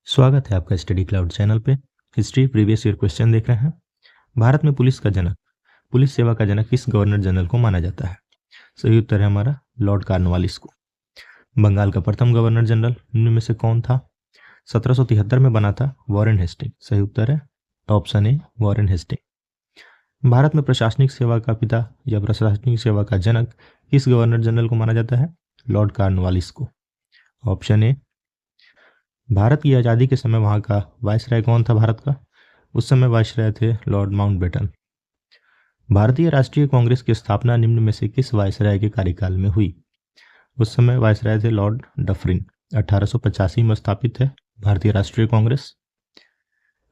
स्वागत है आपका स्टडी क्लाउड चैनल पे। हिस्ट्री प्रीवियस ईयर क्वेश्चन देख रहे हैं। भारत में पुलिस सेवा का जनक किस गवर्नर जनरल को माना जाता है? सही उत्तर है हमारा लॉर्ड कॉर्नवालिस को। बंगाल का प्रथम गवर्नर जनरल निम्न में से कौन था? 1773 में बना था वॉरेन हेस्टिंग। सही उत्तर है ऑप्शन ए वॉरेन हेस्टिंग। भारत में प्रशासनिक सेवा का पिता या प्रशासनिक सेवा का जनक किस गवर्नर जनरल को माना जाता है? लॉर्ड कॉर्नवालिस को। Option A. भारत की आज़ादी के समय वहाँ का वायसराय कौन था भारत का? उस समय वायसराय थे लॉर्ड माउंटबेटन। भारतीय राष्ट्रीय कांग्रेस की स्थापना निम्न में से किस वायसराय के कार्यकाल में हुई? उस समय वायसराय थे लॉर्ड डफरिन। 1885 में स्थापित है भारतीय राष्ट्रीय कांग्रेस।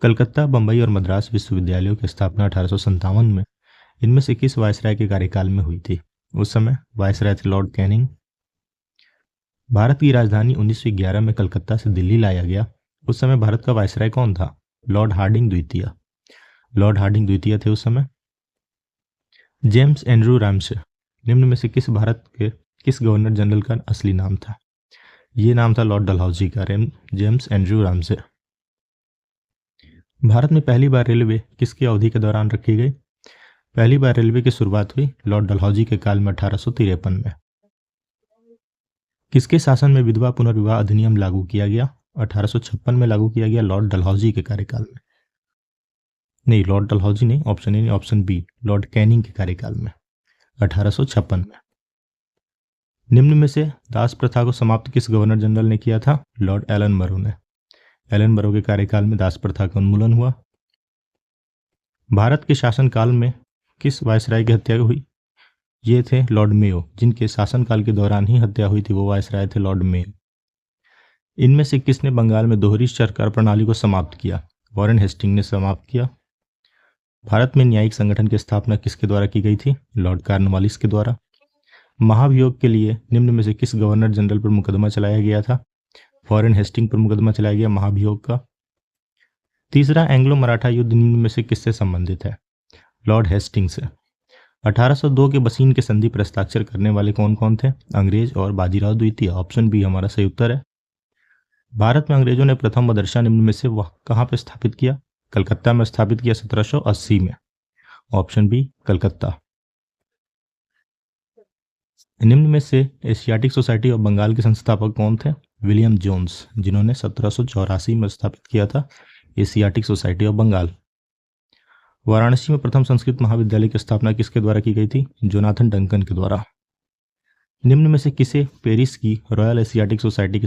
कलकत्ता, बंबई और मद्रास विश्वविद्यालयों की स्थापना 1857 में इनमें से किस वायसराय के कार्यकाल में हुई थी? उस समय वायसराय थे लॉर्ड कैनिंग। भारत की राजधानी 1911 में कलकत्ता से दिल्ली लाया गया। उस समय भारत का वायसराय कौन था? लॉर्ड हार्डिंग द्वितीय। लॉर्ड हार्डिंग द्वितीय थे उस समय। जेम्स एंड्रू रामसे निम्न में से किस भारत के किस गवर्नर जनरल का असली नाम था? ये नाम था लॉर्ड डलहौजी का, जेम्स एंड्रू रामसे। भारत में पहली बार रेलवे किसकी अवधि के दौरान रखी गई? पहली बार रेलवे की शुरुआत हुई लॉर्ड डलहौजी के काल में 1853 में। किसके शासन में विधवा पुनर्विवाह अधिनियम लागू किया गया? 1856 में लागू किया गया लॉर्ड डलहौजी के कार्यकाल में। नहीं, लॉर्ड डलहौजी नहीं, ऑप्शन ए नहीं, ऑप्शन बी लॉर्ड कैनिंग के कार्यकाल में 1856 में। निम्न में से दास प्रथा को समाप्त किस गवर्नर जनरल ने किया था? लॉर्ड एलन बरो ने। एलन बरो के कार्यकाल में दास प्रथा का उन्मूलन हुआ। भारत के शासनकाल में किस वायसराय की हत्या हुई? ये थे लॉर्ड मेयो, जिनके शासनकाल के दौरान ही हत्या हुई थी, वो वायसराय थे लॉर्ड मेयो। इनमें से किसने बंगाल में दोहरी सरकार प्रणाली को समाप्त किया? वॉरेन हेस्टिंग ने समाप्त किया। भारत में न्यायिक संगठन की स्थापना किसके द्वारा की गई थी? लॉर्ड कॉर्नवालिस के द्वारा। महाभियोग के लिए निम्न में से किस गवर्नर जनरल पर मुकदमा चलाया गया था? वॉरेन हेस्टिंग पर मुकदमा चलाया गया महाभियोग का। तीसरा एंग्लो मराठा युद्ध निम्न में से किससे संबंधित है? लॉर्ड हेस्टिंग से। 1802 के बसीन के संधि पर हस्ताक्षर करने वाले कौन कौन थे? अंग्रेज और बाजीराव द्वितीय। ऑप्शन बी हमारा सही उत्तर है। भारत में अंग्रेजों ने प्रथम मदरसा निम्न में से वह कहाँ पर स्थापित किया? कलकत्ता में स्थापित किया 1780 में। Option B Calcutta. निम्न में से एशियाटिक सोसाइटी ऑफ बंगाल के संस्थापक कौन थे? विलियम जोन्स, जिन्होंने 1784 में स्थापित किया था Asiatic society of Bengal. Varanasi में प्रथम संस्कृत महाविद्यालय की स्थापना किसके द्वारा की गई थी? जोनाथन डंकन के द्वारा। निम्न में से किसे पेरिस की रॉयल एशियाटिक सोसाइटी के